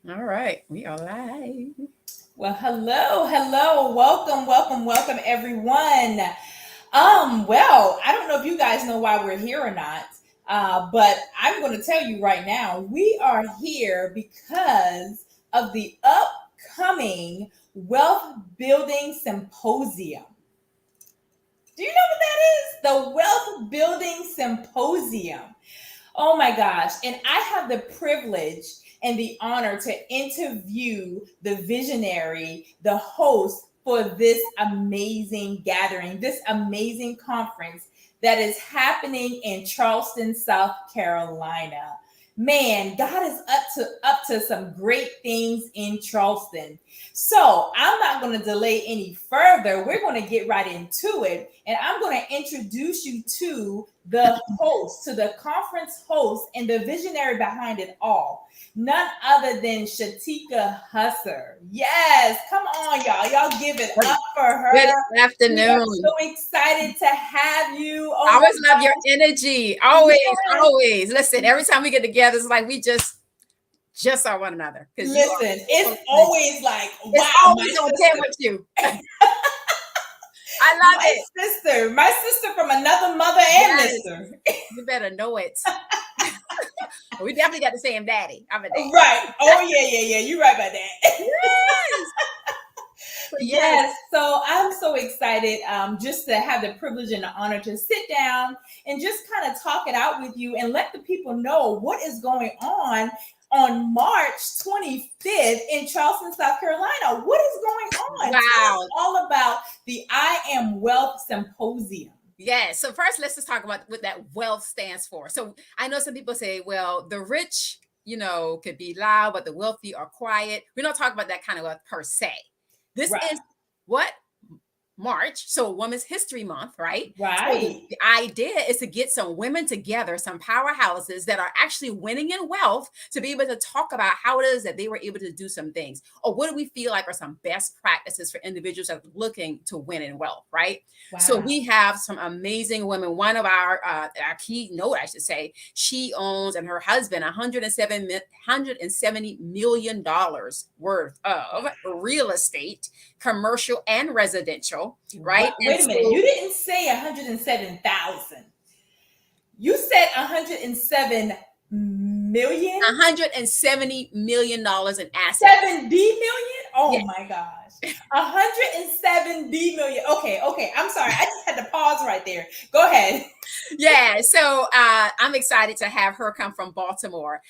All right, we are live. Well, hello, welcome, everyone. I don't know if you guys know why we're here or not, but I'm going to tell you right now, we are here because of the upcoming Wealth Building Symposium. Do you know what that is? The Wealth Building Symposium. Oh my gosh. And I have the privilege and the honor to interview the visionary, the host for this amazing gathering, this amazing conference that is happening in Charleston, South Carolina. Man, God is up to some great things in Charleston. So I'm not going to delay any further. We're going to get right into it. And I'm going to introduce you to the host, to the conference host, and the visionary behind it all. None other than Shateka Husser. Yes, come on, y'all. Y'all give it up for Good her. We are afternoon. so excited to have you. I Oh always my love your gosh. energy. Always, Yes. always. Listen, every time we get together, it's like we just are one another because you are Listen, so it's good. always like, It's wow, always on 10 with you. I love my it. my sister from another mother and Yes, mister. you better know it. We definitely got the same daddy. I'm a daddy. Right. Oh yeah. You're right about that. Yes. So yes. Yes, so I'm so excited just to have the privilege and the honor to sit down and just kind of talk it out with you and let the people know what is going on March 25th in Charleston, South Carolina. What is going on? Tell us Wow. all about the I Am Wealth Symposium. Yes. So first, let's just talk about what that wealth stands for. So I know some people say, well, the rich, could be loud, but the wealthy are quiet. We're not talking about that kind of wealth per se. This Right, is what March, so Women's History Month, right? So right. the idea is to get some women together, some powerhouses that are actually winning in wealth to be able to talk about how it is that they were able to do some things. Or what do we feel like are some best practices for individuals that are looking to win in wealth, right? So Wow. we have some amazing women. One of our keynote, I should say, she owns and her husband $170 million worth of real estate, commercial and residential, right? And Wait a minute. You so didn't say 107,000. You said 107 million? $170 million in assets. 70 million? Oh Yes. my gosh. 170 million. Okay. I'm sorry. I just had to pause right there. Go ahead. Yeah, so I'm excited to have her come from Baltimore.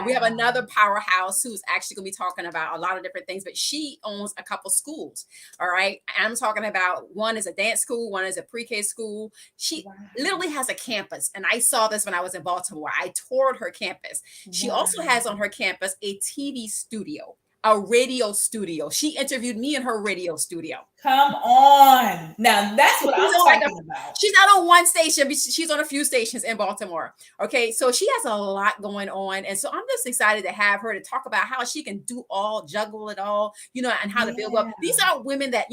We have Wow. another powerhouse who's actually going to be talking about a lot of different things, but she owns a couple schools. All right, I'm talking about one is a dance school, one is a pre-K school. She Wow. literally has a campus, and I saw this when I was in Baltimore. I toured her campus. She also has on Wow. her campus a TV studio, a radio studio. She interviewed me in her radio studio. Come on. Now that's So what she's I'm on like a talking about. she's not on one station, but she's on a few stations in Baltimore. Okay. So she has a lot going on. And so I'm just excited to have her to talk about how she can do all, juggle it all, and how to build up. Yeah. These are women that,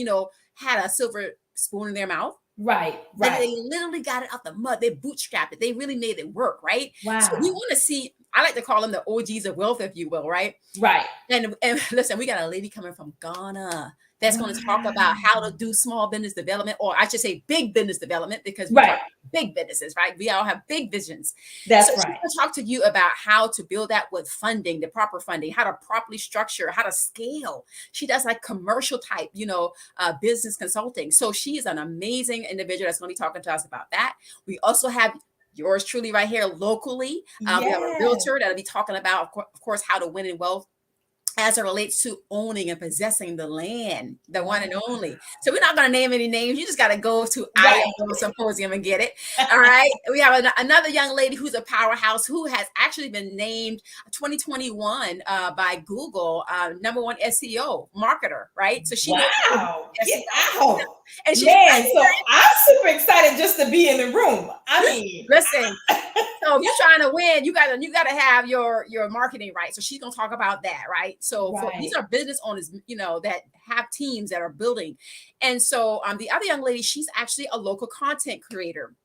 had a silver spoon in their mouth. Right, And right. they literally got it out the mud. They bootstrapped it. They really made it work, right? So we Wow. want to see, I like to call them the OGs of wealth, if you will, right? Right. And listen, we got a lady coming from Ghana that's going to talk about Wow. how to do small business development, or I should say big business development, because we Right. talk big businesses, right? We all have big visions. So That's she's right. going to talk to you about how to build that with funding, the proper funding, how to properly structure, how to scale. She does like commercial type, business consulting. So she is an amazing individual that's going to be talking to us about that. We also have yours truly right here locally. We have a Yes. realtor that'll be talking about, of course, how to win in wealth as it relates to owning and possessing the land, the one and Wow. only. So we're not going to name any names. You just got to go to Right. IMO Symposium and get it. All right. We have another young lady who's a powerhouse who has actually been named 2021 by Google number one SEO marketer, right? So she knows Wow. Get SEO. out. And she's Man, right so here. I'm super excited just to be in the room. I mean, Listen, so if you're trying to win, you gotta have your marketing right. So she's gonna talk about that, right? So for these right. are business owners, that have teams that are building. And so the other young lady, she's actually a local content creator.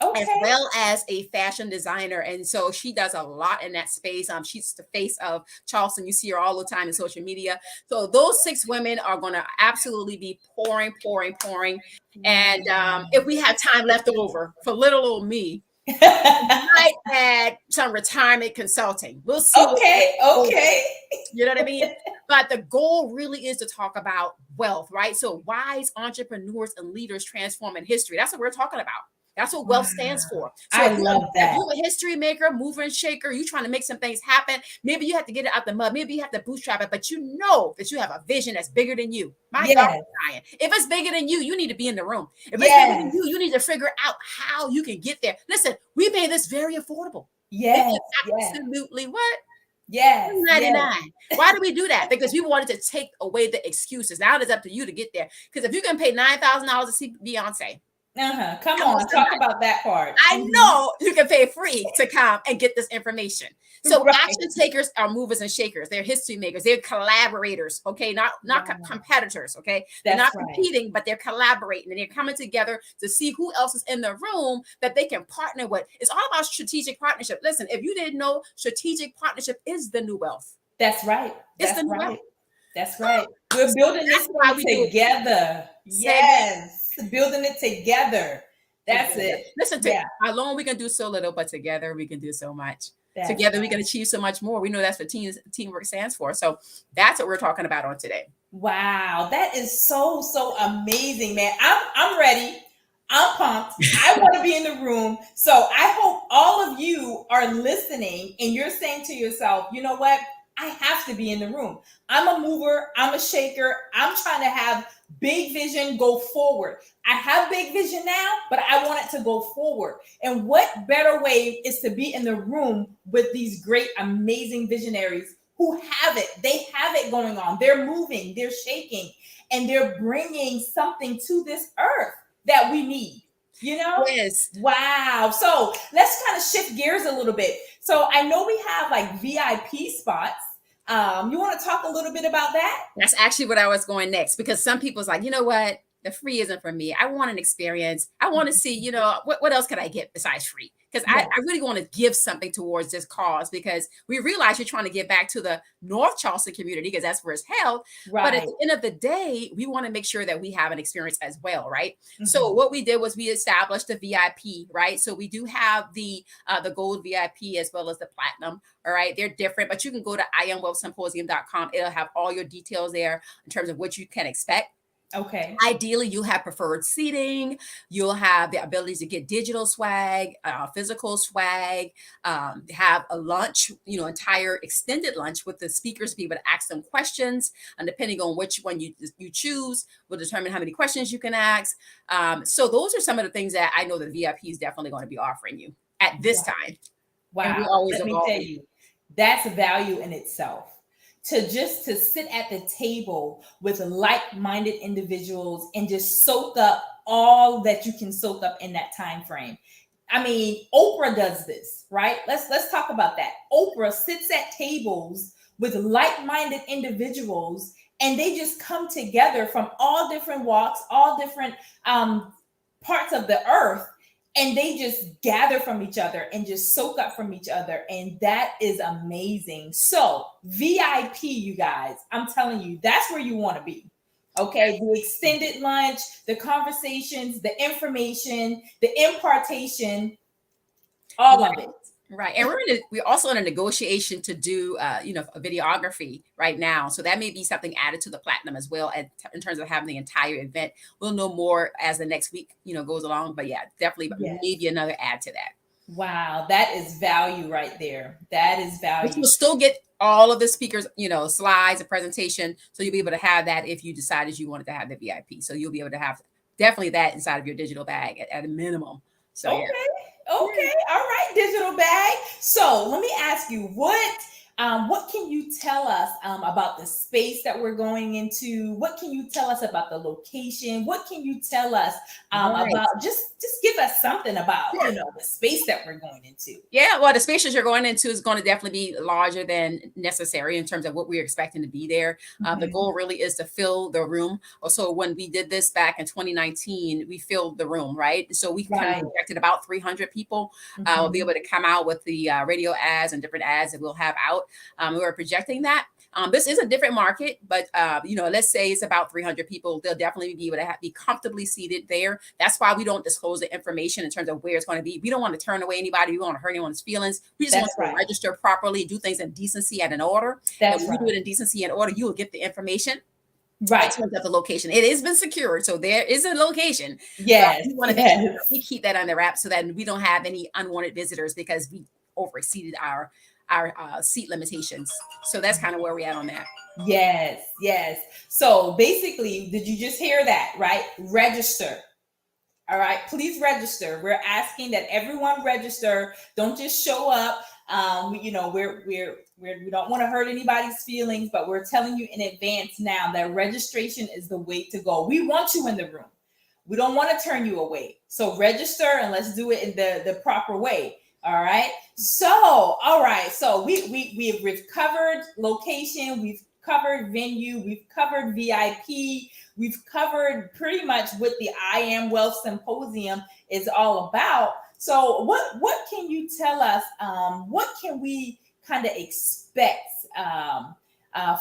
as Okay. well as a fashion designer. And so she does a lot in that space. She's the face of Charleston. You see her all the time in social media. So those 6 women are going to absolutely be pouring, pouring, pouring. And if we have time left over for little old me, we might add some retirement consulting. We'll see. Okay. Okay. You know what I mean? But the goal really is to talk about wealth, right? So wise entrepreneurs and leaders transforming history. That's what we're talking about. That's what wealth stands for. So I love that. If you're a history maker, mover and shaker, you're trying to make some things happen. Maybe you have to get it out the mud. Maybe you have to bootstrap it, but you know that you have a vision that's bigger than you. My God, Ryan. If it's bigger than you need to be in the room. If it's bigger than you need to figure out how you can get there. Listen, we made this very affordable. Yes. Absolutely what? Yes. $99. Why do we do that? Because we wanted to take away the excuses. Now it's up to you to get there. Because if you can pay $9,000 to see Beyonce, come on, talk about that part. I know you can pay free to come and get this information. So action takers are movers and shakers. They're history makers. They're collaborators. Okay, not competitors. Okay, they're not competing, but they're collaborating and they're coming together to see who else is in the room that they can partner with. It's all about strategic partnership. Listen, if you didn't know, strategic partnership is the new wealth. That's right. It's the new wealth. That's right. We're building this thing together. Yes. Building it together. That's it. Listen, alone we can do so little, but together we can do so much. Together we can achieve so much more. We know that's what teamwork stands for. So that's what we're talking about on today. Wow, that is so amazing, man. I'm ready. I'm pumped. I want to be in the room. So I hope all of you are listening and you're saying to yourself, you know what? I have to be in the room. I'm a mover. I'm a shaker. I'm trying to have big vision go forward. I have big vision now, but I want it to go forward. And what better way is to be in the room with these great, amazing visionaries who have it. They have it going on. They're moving, they're shaking, and they're bringing something to this earth that we need. You know? Yes. Wow. So let's kind of shift gears a little bit. So I know we have like VIP spots. You want to talk a little bit about that? That's actually what I was going next, because some people's like, you know what? The free isn't for me. I want an experience. I want to see, you know, what else could I get besides free? Because I really want to give something towards this cause, because we realize you're trying to give back to the North Charleston community because that's where it's held. Right. But at the end of the day, we want to make sure that we have an experience as well, right? Mm-hmm. So what we did was we established the VIP, right? So we do have the gold VIP as well as the platinum. All right. They're different, but you can go to IamWealthSymposium.com. It'll have all your details there in terms of what you can expect. Okay. Ideally, you have preferred seating. You'll have the ability to get digital swag, physical swag, have a lunch, you know, entire extended lunch with the speakers, be able to ask them questions. And depending on which one you choose will determine how many questions you can ask. So those are some of the things that I know the VIP is definitely going to be offering you at this time. Wow. Let me tell you, that's value in itself. To sit at the table with like-minded individuals and just soak up all that you can soak up in that time frame. I mean, Oprah does this, right? Let's talk about that. Oprah sits at tables with like-minded individuals, and they just come together from all different walks, all different parts of the earth. And they just gather from each other and just soak up from each other. And that is amazing. So VIP, you guys, I'm telling you, that's where you want to be. Okay. The extended lunch, the conversations, the information, the impartation, all of it. Right. And we're also in a negotiation to do, a videography right now. So that may be something added to the platinum as well in terms of having the entire event. We'll know more as the next week, goes along. But yeah, definitely maybe another add to that. Wow. That is value right there. That is value. But you'll still get all of the speakers, slides, a presentation. So you'll be able to have that if you decided you wanted to have the VIP. So you'll be able to have definitely that inside of your digital bag at a minimum. So okay. Okay. All right. Digital bag. So let me ask you, what What can you tell us about the space that we're going into? What can you tell us about the location? What can you tell us Right. about just give us something about, Sure. the space that we're going into? Yeah, well, the spaces you're going into is going to definitely be larger than necessary in terms of what we're expecting to be there. The Mhm. goal really is to fill the room. Also, when we did this back in 2019, we filled the room, right? So we kind of Right. projected about 300 people will be Mhm. able to come out with the radio ads and different ads that we'll have out. We were projecting that. This is a different market, but let's say it's about 300 people. They'll definitely be able to be comfortably seated there. That's why we don't disclose the information in terms of where it's going to be. We don't want to turn away anybody. We don't want to hurt anyone's feelings. We just want That's to right. register properly, do things in decency and in order. And That's when you do right. it in decency and order, you will get the information in Right. terms of the location. It has been secured, so there is a location. But Yes. we want to make sure that we Yes. keep that under wraps so that we don't have any unwanted visitors because we overexceeded our seat limitations. So that's kind of where we're at on that. Yes. Yes. So basically, did you just hear that? Right? Register. All right, please register. We're asking that everyone register. Don't just show up. We don't want to hurt anybody's feelings, but we're telling you in advance now that registration is the way to go. We want you in the room. We don't want to turn you away. So register and let's do it in the proper way. All right. So, all right. So we've covered location, we've covered venue, we've covered VIP, we've covered pretty much what the I Am Wealth Symposium is all about. So what can you tell us? What can we kind of expect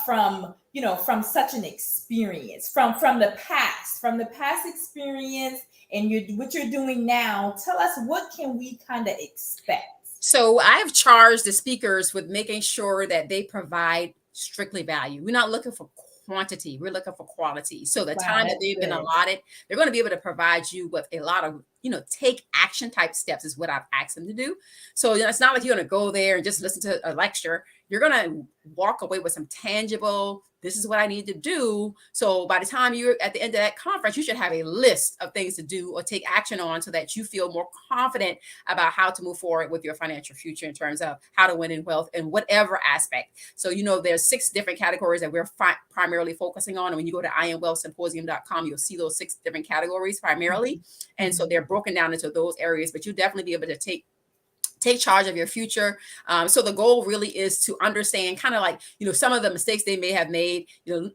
from such an experience from the past experience and what you're doing now? Tell us, what can we kind of expect? So I've charged the speakers with making sure that they provide strictly value. We're not looking for quantity, we're looking for quality. So the Wow, time that that's they've been good. allotted, they're going to be able to provide you with a lot of, take action type steps is what I've asked them to do. So it's not like you're going to go there and just listen to a lecture. You're going to walk away with some tangible, this is what I need to do. So by the time you're at the end of that conference, you should have a list of things to do or take action on so that you feel more confident about how to move forward with your financial future in terms of how to win in wealth in whatever aspect. So, there's 6 different categories that we're primarily focusing on. And when you go to imwealthsymposium.com, you'll see those 6 different categories primarily. And so they're broken down into those areas, but you definitely be able to take charge of your future. So the goal really is to understand kind of like, some of the mistakes they may have made,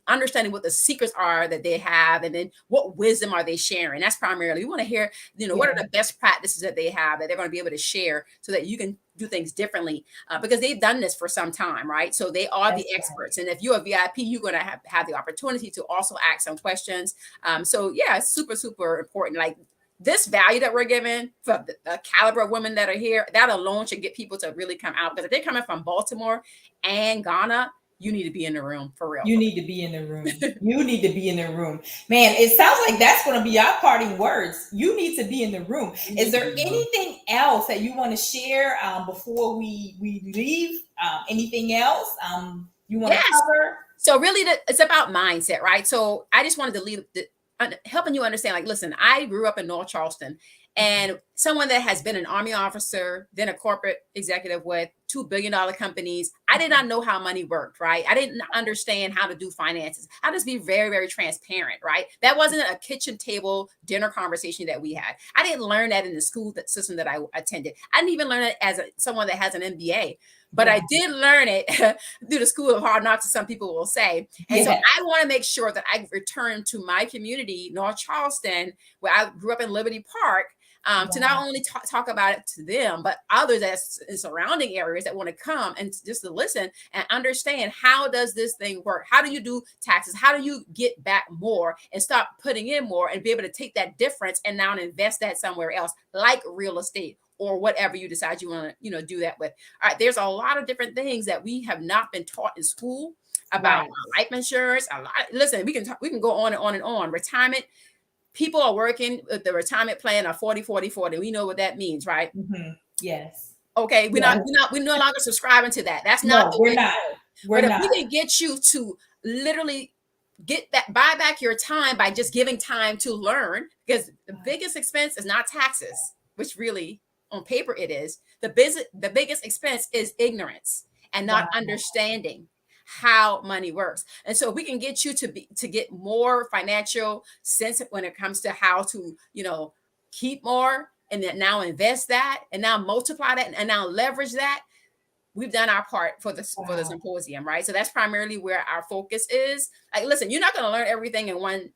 understanding what the secrets are that they have, and then what wisdom are they sharing. That's primarily, we want to hear, what are the best practices that they have that they're going to be able to share so that you can do things differently because they've done this for some time, right? So they are the experts. And if you're a VIP, you're going to have the opportunity to also ask some questions. So yeah, it's super, super important. Like, this value that we're giving for the caliber of women that are here, that alone should get people to really come out. Because if they're coming from Baltimore and Ghana, you need to be in the room for real. You need to be in the room. You need to be in the room. Man, it sounds like that's going to be our parting words. You need to be in the room. Is there anything else that you want to share before we leave? Anything else you want to cover? So really, it's about mindset, right? So I just wanted to leave helping you understand, like, listen, I grew up in North Charleston, and someone that has been an Army officer, then a corporate executive with $2 billion companies, I did not know how money worked, right? I didn't understand how to do finances. I'll just be very, very transparent, right? That wasn't a kitchen table dinner conversation that we had. I didn't learn that in the school system that I attended. I didn't even learn it as someone that has an MBA. But I did learn it through the school of hard knocks, as some people will say. And so I want to make sure that I return to my community, North Charleston, where I grew up in Liberty Park, to not only talk about it to them, but others as in surrounding areas that want to come and just to listen and understand, how does this thing work? How do you do taxes? How do you get back more and stop putting in more and be able to take that difference and now invest that somewhere else, like real estate or whatever you decide you want to, do that with. All right. There's a lot of different things that we have not been taught in school about life insurance. Listen, we can go on and on and on. Retirement. People are working with the retirement plan of 40, 40, 40. We know what that means, right? Yes. Okay. We're no longer subscribing to that. That's not the we're way. not. But if we can get you to literally buy back your time by just giving time to learn, because the biggest expense is not taxes, which really on paper it is. The biggest expense is ignorance. and not Wow. understanding how money works. And so we can get you to get more financial sense when it comes to how to, keep more and then now invest that and now multiply that and now leverage that. We've done our part for this for the Wow. symposium, right? So that's primarily where our focus is. Like, listen, you're not going to learn everything in one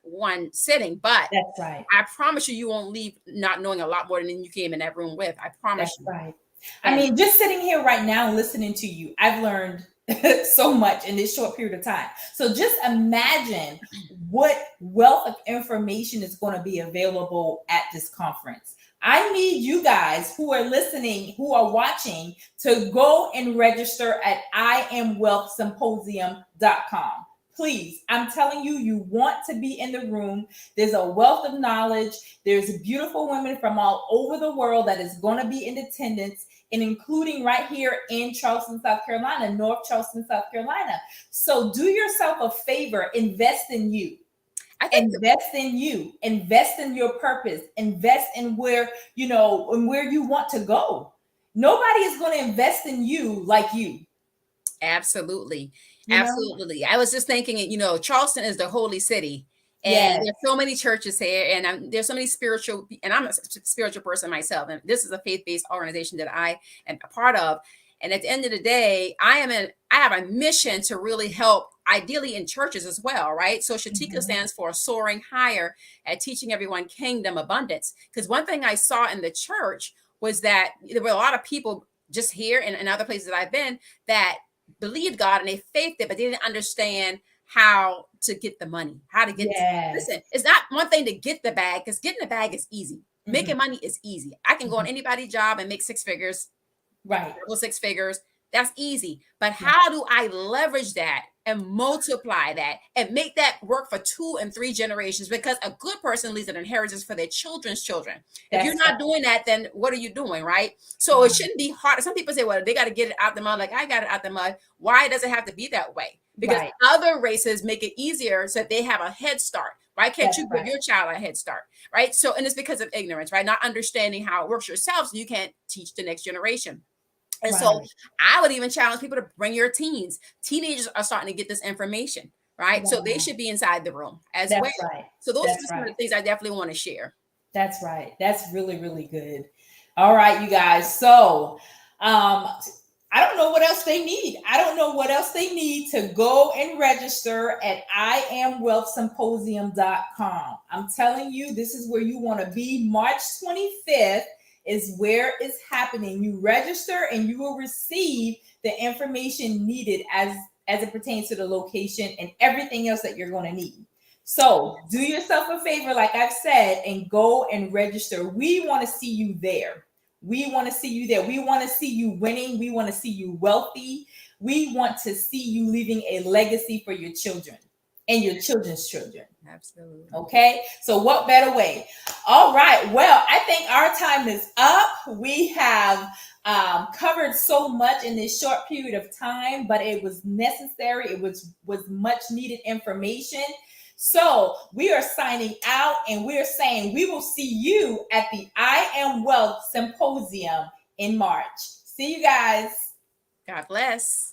sitting, but That's right. I promise you, you won't leave not knowing a lot more than you came in that room with. I promise That's you. right. I And mean, just sitting here right now listening to you, I've learned so much in this short period of time. So just imagine what wealth of information is going to be available at this conference. I need you guys who are listening, who are watching, to go and register at IamWealthSymposium.com. Please, I'm telling you, you want to be in the room. There's a wealth of knowledge. There's beautiful women from all over the world that is going to be in attendance, and including right here in Charleston, South Carolina, North Charleston, South Carolina. So do yourself a favor, invest in you. Invest in you, invest in your purpose, invest in where, and where you want to go. Nobody is going to invest in you like you. absolutely. You know? Absolutely. I was just thinking, Charleston is the holy city. And Yes. there's so many churches here, and there's so many spiritual, and I'm a spiritual person myself. And this is a faith-based organization that I am a part of. And at the end of the day, I have a mission to really help, ideally in churches as well, right? So Shateka stands for soaring higher at teaching everyone kingdom abundance. Because one thing I saw in the church was that there were a lot of people just here and other places that I've been that believed God and they faithed it, but they didn't understand how to get the money, how to get listen, it's not one thing to get the bag, because getting the bag is easy. Making money is easy. I can go on anybody's job and make 6 figures, right? Double 6 figures. That's easy. But how do I leverage that and multiply that and make that work for 2 and 3 generations? Because a good person leaves an inheritance for their children's children. If you're not doing that, then what are you doing, right? So it shouldn't be hard. Some people say, well, they got to get it out the mud. Like, I got it out the mud. Why does it have to be that way? Because other races make it easier so that they have a head start. Why can't you give your child a head start, right? So, and it's because of ignorance, right? Not understanding how it works yourself, so you can't teach the next generation. And so I would even challenge people to bring your teens. Teenagers are starting to get this information, right? So they should be inside the room as well. So those are some of the things I definitely want to share. That's right. That's really, really good. All right, you guys. So I don't know what else they need. I don't know what else they need to go and register at IamWealthSymposium.com. I'm telling you, this is where you want to be. March 25th is where it's happening. You register and you will receive the information needed as it pertains to the location and everything else that you're going to need. So do yourself a favor, like I've said, and go and register. We want to see you there. We want to see you there. We want to see you winning. We want to see you wealthy. We want to see you leaving a legacy for your children and your children's children. Absolutely. Okay. So what better way? All right. Well, I think our time is up. We have covered so much in this short period of time, but it was necessary. It was much needed information. So we are signing out and we're saying we will see you at the I Am Wealth Symposium in March. See you guys. God bless.